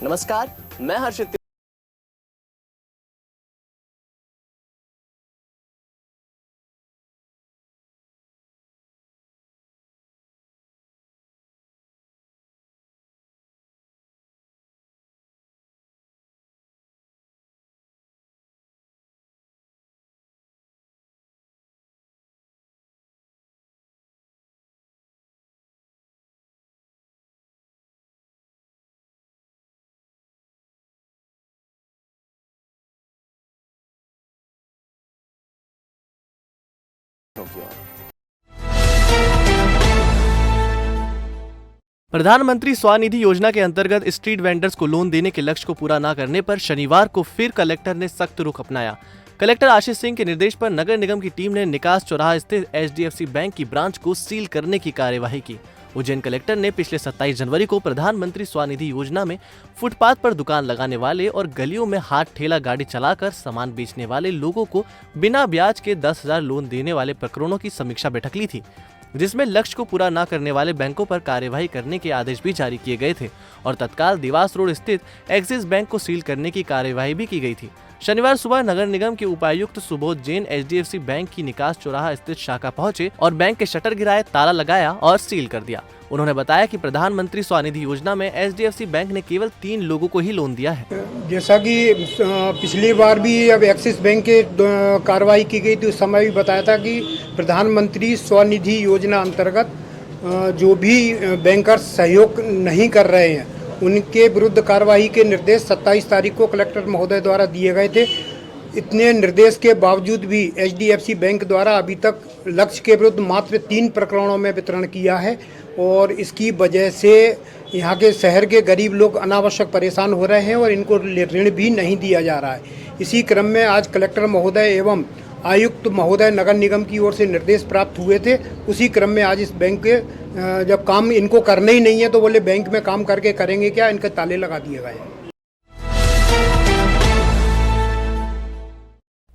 नमस्कार, मैं हर्षित। प्रधानमंत्री स्वनिधि योजना के अंतर्गत स्ट्रीट वेंडर्स को लोन देने के लक्ष्य को पूरा न करने पर शनिवार को फिर कलेक्टर ने सख्त रुख अपनाया। कलेक्टर आशीष सिंह के निर्देश पर नगर निगम की टीम ने निकास चौराहा स्थित HDFC बैंक की ब्रांच को सील करने की कार्यवाही की। उज्जैन कलेक्टर ने पिछले 27 जनवरी को प्रधानमंत्री स्वनिधि योजना में फुटपाथ पर दुकान लगाने वाले और गलियों में हाथ ठेला गाड़ी चलाकर सामान बेचने वाले लोगों को बिना ब्याज के 10,000 लोन देने वाले प्रकरणों की समीक्षा बैठक ली थी, जिसमें लक्ष्य को पूरा न करने वाले बैंकों पर कार्यवाही करने के आदेश भी जारी किए गए थे और तत्काल देवास रोड स्थित एक्सिस बैंक को सील करने की कार्यवाही भी की गई थी। शनिवार सुबह नगर निगम के उपायुक्त सुबोध जैन HDFC बैंक की निकास चौराहा स्थित शाखा पहुंचे और बैंक के शटर गिराए, ताला लगाया और सील कर दिया। उन्होंने बताया कि प्रधानमंत्री स्वनिधि योजना में HDFC बैंक ने केवल 3 लोगों को ही लोन दिया है। जैसा कि पिछली बार भी अब एक्सिस बैंक के कार्रवाई की गई थी, उस समय भी बताया था कि प्रधानमंत्री स्वनिधि योजना अंतर्गत जो भी बैंकर सहयोग नहीं कर रहे हैं उनके विरुद्ध कार्रवाई के निर्देश 27 तारीख को कलेक्टर महोदय द्वारा दिए गए थे। इतने निर्देश के बावजूद भी HDFC बैंक द्वारा अभी तक लक्ष्य के विरुद्ध मात्र 3 प्रकरणों में वितरण किया है और इसकी वजह से यहाँ के शहर के गरीब लोग अनावश्यक परेशान हो रहे हैं और इनको ऋण भी नहीं दिया जा रहा है। इसी क्रम में आज कलेक्टर महोदय एवं आयुक्त महोदय नगर निगम की ओर से निर्देश प्राप्त हुए थे। उसी क्रम में आज इस बैंक के जब काम इनको करना ही नहीं है तो बोले बैंक में काम करके करेंगे क्या, इनके ताले लगा दिए गए हैं।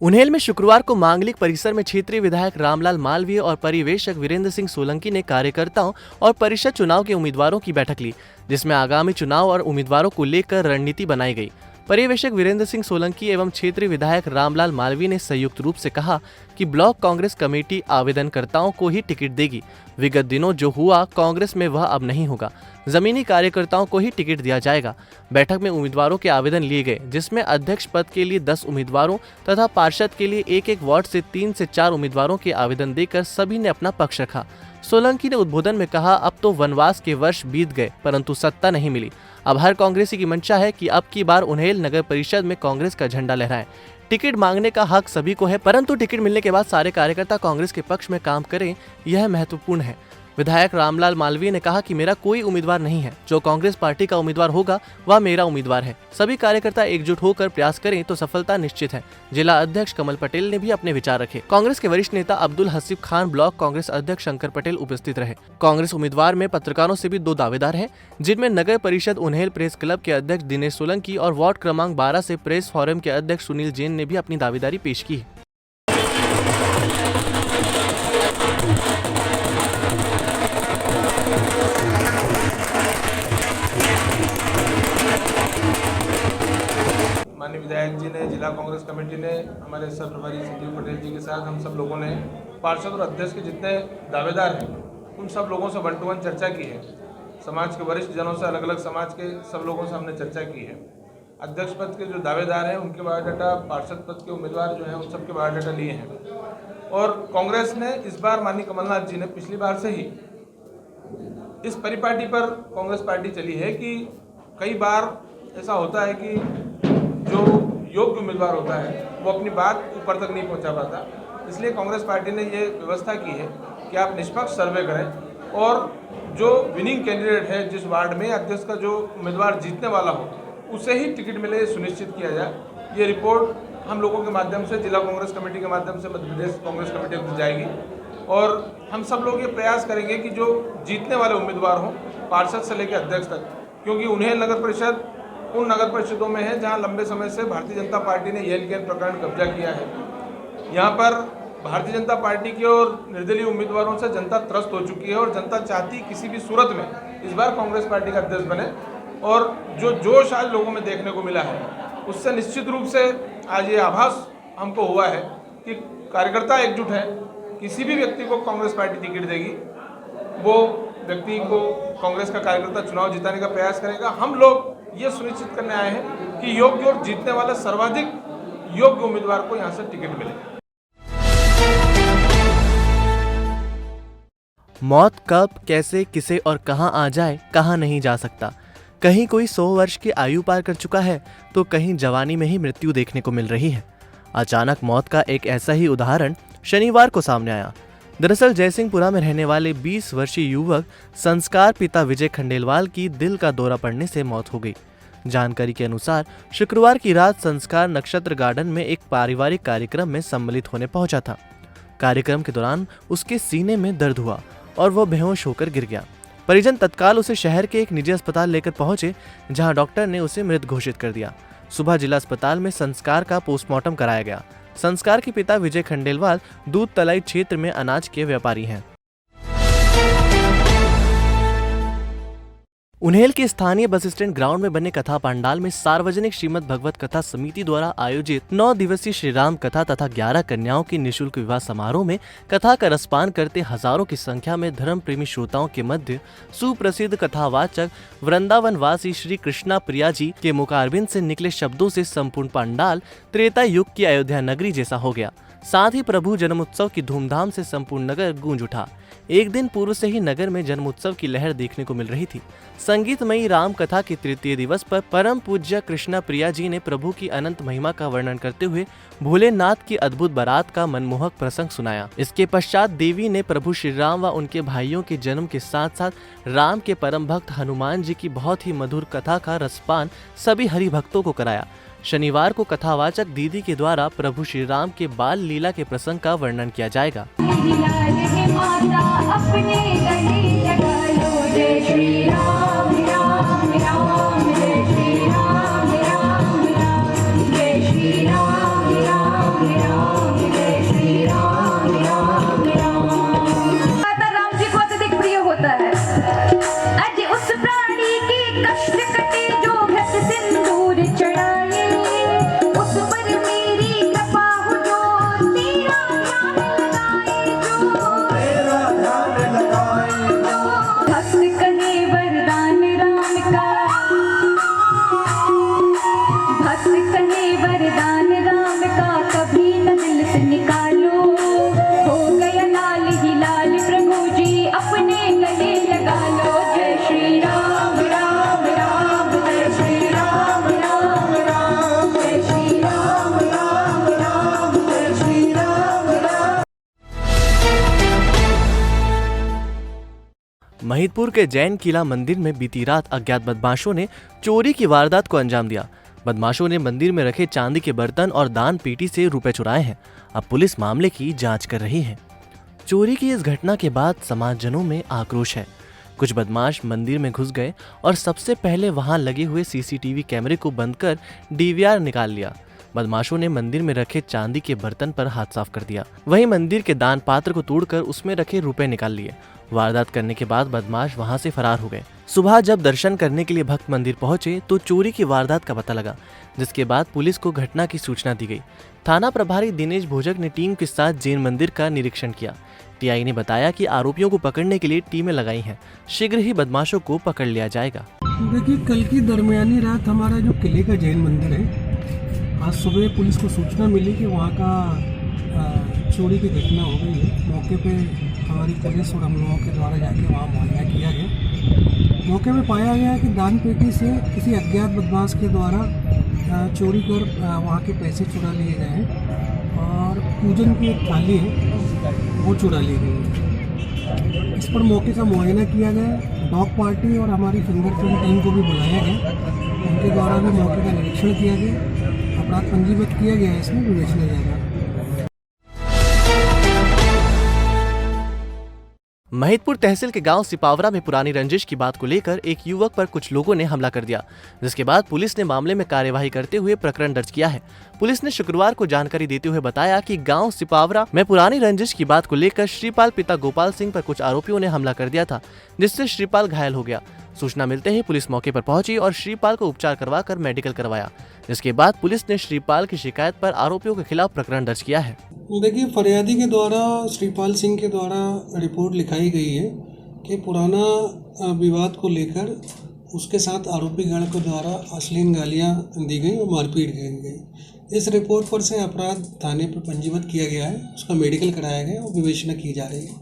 उन्हेल में शुक्रवार को मांगलिक परिसर में क्षेत्रीय विधायक रामलाल मालवीय और परिवेशक वीरेंद्र सिंह सोलंकी ने कार्यकर्ताओं और परिषद चुनाव के उम्मीदवारों की बैठक ली, जिसमें आगामी चुनाव और उम्मीदवारों को लेकर रणनीति बनाई गई। पर्यवेक्षक वीरेंद्र सिंह सोलंकी एवं क्षेत्रीय विधायक रामलाल मालवीय ने संयुक्त रूप से कहा कि ब्लॉक कांग्रेस कमेटी आवेदनकर्ताओं को ही टिकट देगी। विगत दिनों जो हुआ कांग्रेस में वह अब नहीं होगा, जमीनी कार्यकर्ताओं को ही टिकट दिया जाएगा। बैठक में उम्मीदवारों के आवेदन लिए गए, जिसमें अध्यक्ष पद के लिए 10 उम्मीदवारों तथा पार्षद के लिए एक वार्ड से 3 से 4 उम्मीदवारों के आवेदन देकर सभी ने अपना पक्ष रखा। सोलंकी ने उद्बोधन में कहा, अब तो वनवास के वर्ष बीत गए परंतु सत्ता नहीं मिली। अब हर कांग्रेसी की मंशा है कि अब की बार उन्हेल नगर परिषद में कांग्रेस का झंडा लहराएं। टिकट मांगने का हक सभी को है, परंतु टिकट मिलने के बाद सारे कार्यकर्ता कांग्रेस के पक्ष में काम करें, यह महत्वपूर्ण है। विधायक रामलाल मालवीय ने कहा कि मेरा कोई उम्मीदवार नहीं है, जो कांग्रेस पार्टी का उम्मीदवार होगा वह मेरा उम्मीदवार है। सभी कार्यकर्ता एकजुट होकर प्रयास करें तो सफलता निश्चित है। जिला अध्यक्ष कमल पटेल ने भी अपने विचार रखे। कांग्रेस के वरिष्ठ नेता अब्दुल हसीब खान, ब्लॉक कांग्रेस अध्यक्ष शंकर पटेल उपस्थित रहे। कांग्रेस उम्मीदवार में पत्रकारों से भी 2 दावेदार हैं, जिनमें नगर परिषद उन्हेल प्रेस क्लब के अध्यक्ष दिनेश सोलंकी और वार्ड क्रमांक 12 से प्रेस फोरम के अध्यक्ष सुनील जैन ने भी अपनी दावेदारी पेश की है। माननीय विधायक जी ने, जिला कांग्रेस कमेटी ने, हमारे सर प्रभारी संजीव पटेल जी के साथ हम सब लोगों ने पार्षद और अध्यक्ष के जितने दावेदार हैं उन सब लोगों से 1 to 1 चर्चा की है। समाज के वरिष्ठ जनों से, अलग अलग समाज के सब लोगों से हमने चर्चा की है। अध्यक्ष पद के जो दावेदार हैं उनके बायोडाटा, पार्षद पद के उम्मीदवार जो हैं उन सब के बायोडाटा लिए हैं। और कांग्रेस ने इस बार माननीय कमलनाथ जी ने पिछली बार से ही इस परिपाटी पर कांग्रेस पार्टी चली है कि कई बार ऐसा होता है कि जो योग्य उम्मीदवार होता है वो अपनी बात ऊपर तक नहीं पहुंचा पाता। इसलिए कांग्रेस पार्टी ने ये व्यवस्था की है कि आप निष्पक्ष सर्वे करें और जो विनिंग कैंडिडेट है, जिस वार्ड में अध्यक्ष का जो उम्मीदवार जीतने वाला हो उसे ही टिकट मिले, ये सुनिश्चित किया जाए। ये रिपोर्ट हम लोगों के माध्यम से, जिला कांग्रेस कमेटी के माध्यम से मध्य प्रदेश कांग्रेस कमेटी को दी जाएगी और हम सब लोग ये प्रयास करेंगे कि जो जीतने वाले उम्मीदवार हों, पार्षद से लेकर अध्यक्ष तक, क्योंकि उन्हें नगर परिषद उन नगर परिषदों में है जहां लंबे समय से भारतीय जनता पार्टी ने येल गेंद प्रकरण कब्जा किया है। यहां पर भारतीय जनता पार्टी के और निर्दलीय उम्मीदवारों से जनता त्रस्त हो चुकी है और जनता चाहती किसी भी सूरत में इस बार कांग्रेस पार्टी का अध्यक्ष बने। और जो जोश आज लोगों में देखने को मिला है, उससे निश्चित रूप से आज ये आभास हमको हुआ है कि कार्यकर्ता एकजुट है। किसी भी व्यक्ति को कांग्रेस पार्टी टिकट देगी, वो व्यक्ति को कांग्रेस का कार्यकर्ता चुनाव जिताने का प्रयास करेगा। हम लोग ये सुनिश्चित करने आए हैं कि योग्य और जीतने वाले सर्वाधिक योग्य उम्मीदवार को यहाँ से टिकट मिले। मौत कब, कैसे, किसे और कहां आ जाए, कहां नहीं जा सकता। कहीं कोई 100 वर्ष की आयु पार कर चुका है तो कहीं जवानी में ही मृत्यु देखने को मिल रही है। अचानक मौत का एक ऐसा ही उदाहरण शनिवार को सामने आया। दरअसल जयसिंहपुरा में रहने वाले 20 वर्षीय युवक संस्कार पिता विजय खंडेलवाल की दिल का दौरा पड़ने से मौत हो गई। जानकारी के अनुसार शुक्रवार की रात संस्कार नक्षत्र गार्डन में एक पारिवारिक कार्यक्रम में सम्मिलित होने पहुंचा था। कार्यक्रम के दौरान उसके सीने में दर्द हुआ और वह बेहोश होकर गिर गया। परिजन तत्काल उसे शहर के एक निजी अस्पताल लेकर पहुंचे, जहां डॉक्टर ने उसे मृत घोषित कर दिया। सुबह जिला अस्पताल में संस्कार का पोस्टमार्टम कराया गया। संस्कार के पिता विजय खंडेलवाल दूध तलाई क्षेत्र में अनाज के व्यापारी हैं। उन्हेल के स्थानीय बस स्टैंड ग्राउंड में बने कथा पंडाल में सार्वजनिक श्रीमद् भगवत कथा समिति द्वारा आयोजित 9 दिवसीय श्री राम कथा तथा 11 कन्याओं के निःशुल्क विवाह समारोह में कथा का रसपान करते हजारों की संख्या में धर्म प्रेमी श्रोताओं के मध्य सुप्रसिद्ध कथावाचक वृंदावनवासी श्री कृष्णा प्रिया जी के मुखारबिंद से निकले शब्दों से संपूर्ण पंडाल त्रेता युग की अयोध्या नगरी जैसा हो गया। साथ ही प्रभु जन्मोत्सव की धूमधाम से संपूर्ण नगर गूंज उठा। एक दिन पूर्व से ही नगर में जन्मोत्सव की लहर देखने को मिल रही थी। संगीतमयी राम कथा के तृतीय दिवस पर परम पूज्य कृष्णा प्रिया जी ने प्रभु की अनंत महिमा का वर्णन करते हुए भोलेनाथ की अद्भुत बारात का मनमोहक प्रसंग सुनाया। इसके पश्चात देवी ने प्रभु श्री राम व उनके भाइयों के जन्म के साथ साथ राम के परम भक्त हनुमान जी की बहुत ही मधुर कथा का रसपान सभी हरि भक्तों को कराया। शनिवार को कथावाचक दीदी के द्वारा प्रभु श्री राम के बाल लीला के प्रसंग का वर्णन किया जाएगा। महिदपुर के जैन किला मंदिर में बीती रात अज्ञात बदमाशों ने चोरी की वारदात को अंजाम दिया। बदमाशों ने मंदिर में रखे चांदी के बर्तन और दान पेटी से रुपए चुराए हैं। अब पुलिस मामले की जांच कर रही है। चोरी की इस घटना के बाद समाजजनों में आक्रोश है। कुछ बदमाश मंदिर में घुस गए और सबसे पहले वहां लगे हुए सीसीटीवी कैमरे को बंद कर डीवीआर निकाल लिया। बदमाशों ने मंदिर में रखे चांदी के बर्तन पर हाथ साफ कर दिया। वहीं मंदिर के दान पात्र को तोड़कर उसमें रखे रुपए निकाल लिए। वारदात करने के बाद बदमाश वहां से फरार हो गए। सुबह जब दर्शन करने के लिए भक्त मंदिर पहुंचे तो चोरी की वारदात का पता लगा, जिसके बाद पुलिस को घटना की सूचना दी गई। थाना प्रभारी दिनेश भोजक ने टीम के साथ जैन मंदिर का निरीक्षण किया। टीआई ने बताया कि आरोपियों को पकड़ने के लिए टीमें लगाई हैं। शीघ्र ही बदमाशों को पकड़ लिया जाएगा। देखिए, कल की दरमियानी रात हमारा जो किले का जैन मंदिर है, आज सुबह पुलिस को सूचना मिली कि वहाँ का चोरी की घटना हो गई है। मौके पे हमारी पुलिस और हम लोगों के द्वारा जाके वहाँ मुआयना किया गया। मौके पे पाया गया कि दान पेटी से किसी अज्ञात बदमाश के द्वारा चोरी कर वहाँ के पैसे चुरा लिए गए हैं और पूजन की एक थाली है वो चुरा ली गई है। इस पर मौके का मुआयना किया गया। डॉग पार्टी और हमारी फिंगरप्रिंट टीम को भी बुलाया गया। उनके द्वारा भी मौके का निरीक्षण किया गया। अपराध पंजीबद्ध किया गया है, इसमें विवेचना जाएगा। महिदपुर तहसील के गांव सिपावरा में पुरानी रंजिश की बात को लेकर एक युवक पर कुछ लोगों ने हमला कर दिया, जिसके बाद पुलिस ने मामले में कार्यवाही करते हुए प्रकरण दर्ज किया है। पुलिस ने शुक्रवार को जानकारी देते हुए बताया कि गांव सिपावरा में पुरानी रंजिश की बात को लेकर श्रीपाल पिता गोपाल सिंह पर कुछ आरोपियों ने हमला कर दिया था, जिससे श्रीपाल घायल हो गया। सूचना मिलते ही पुलिस मौके पर पहुंची और श्रीपाल को उपचार करवाकर मेडिकल करवाया, जिसके बाद पुलिस ने श्रीपाल की शिकायत पर आरोपियों के खिलाफ प्रकरण दर्ज किया है। देखिए, फरियादी के द्वारा श्रीपाल सिंह के द्वारा रिपोर्ट लिखाई गई है कि पुराना विवाद को लेकर उसके साथ आरोपी गण के द्वारा अश्लील गालियां दी गई और मारपीट की गई। इस रिपोर्ट पर से अपराध थाने पर पंजीबद्ध किया गया है, उसका मेडिकल कराया गया और विवेचना की जा रही है।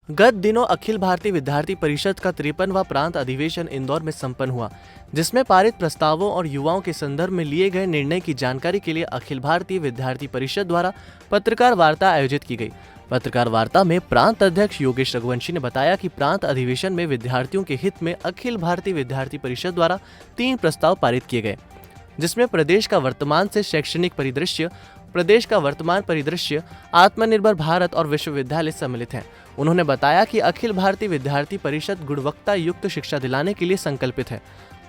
गत दिनों अखिल भारतीय विद्यार्थी परिषद का 53वां प्रांत अधिवेशन इंदौर में संपन्न हुआ, जिसमें पारित प्रस्तावों और युवाओं के संदर्भ में लिए गए निर्णय की जानकारी के लिए अखिल भारतीय विद्यार्थी परिषद द्वारा पत्रकार वार्ता आयोजित की गई। पत्रकार वार्ता में प्रांत अध्यक्ष योगेश रघुवंशी ने बताया कि प्रांत अधिवेशन में विद्यार्थियों के हित में अखिल भारतीय विद्यार्थी परिषद द्वारा 3 प्रस्ताव पारित किए गए, जिसमें प्रदेश का वर्तमान से शैक्षणिक परिदृश्य, प्रदेश का वर्तमान परिदृश्य, आत्मनिर्भर भारत और विश्वविद्यालय सम्मिलित हैं। उन्होंने बताया कि अखिल भारतीय विद्यार्थी परिषद गुणवत्ता युक्त शिक्षा दिलाने के लिए संकल्पित है।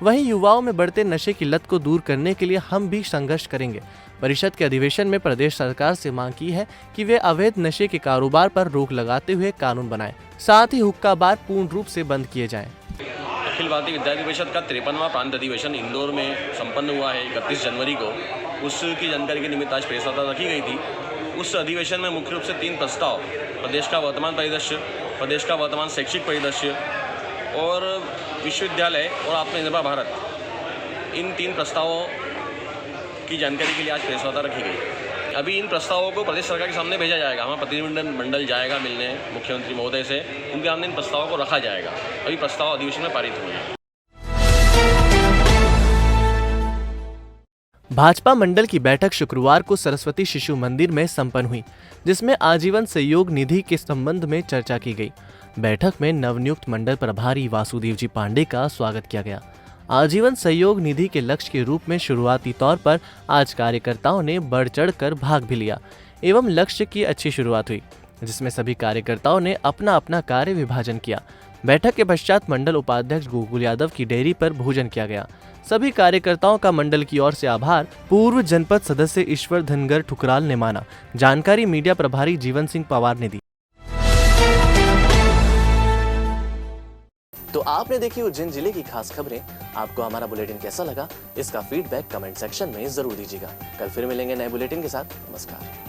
वहीं युवाओं में बढ़ते नशे की लत को दूर करने के लिए हम भी संघर्ष करेंगे। परिषद के अधिवेशन में प्रदेश सरकार से मांग की है कि वे अवैध नशे के कारोबार पर रोक लगाते हुए कानून बनाएं, साथ ही हुक्का बार पूर्ण रूप से बंद किए जाएं। अखिल भारतीय विद्यार्थी परिषद का 53वां प्रांत अधिवेशन इंदौर में संपन्न हुआ है 31 जनवरी को। उसकी जानकारी के निमित्त आज प्रेस वार्ता रखी गई थी। उस अधिवेशन में मुख्य रूप से 3 प्रस्ताव, प्रदेश का वर्तमान परिदृश्य, प्रदेश का वर्तमान शैक्षिक परिदृश्य और विश्वविद्यालय और आत्मनिर्भर भारत, इन 3 प्रस्तावों की जानकारी के लिए आज प्रेस वार्ता रखी गई। अभी इन प्रस्तावों को प्रदेश सरकार के सामने भेजा जाएगा। हमारा प्रतिनिधिमंडल जाएगा मिलने मुख्यमंत्री महोदय से, उनके सामने इन प्रस्तावों को रखा जाएगा। अभी प्रस्ताव अधिवेशन में पारित हुए हैं। भाजपा मंडल की बैठक शुक्रवार को सरस्वती शिशु मंदिर में संपन्न हुई, जिसमें आजीवन सहयोग निधि के संबंध में चर्चा की गई। बैठक में नवनियुक्त मंडल प्रभारी वासुदेव जी पांडे का स्वागत किया गया। आजीवन सहयोग निधि के लक्ष्य के रूप में शुरुआती तौर पर आज कार्यकर्ताओं ने बढ़ चढ़कर भाग भी लिया एवं लक्ष्य की अच्छी शुरुआत हुई, जिसमें सभी कार्यकर्ताओं ने अपना अपना कार्य विभाजन किया। बैठक के पश्चात मंडल उपाध्यक्ष गोकुल यादव की डेयरी पर भोजन किया गया। सभी कार्यकर्ताओं का मंडल की ओर से आभार पूर्व जनपद सदस्य ईश्वर धनगर ठुकराल ने माना। जानकारी मीडिया प्रभारी जीवन सिंह पवार ने दी। तो आपने देखी उज्जैन जिले की खास खबरें। आपको हमारा बुलेटिन कैसा लगा, इसका फीडबैक कमेंट सेक्शन में जरूर दीजिएगा। कल फिर मिलेंगे नए बुलेटिन के साथ। नमस्कार।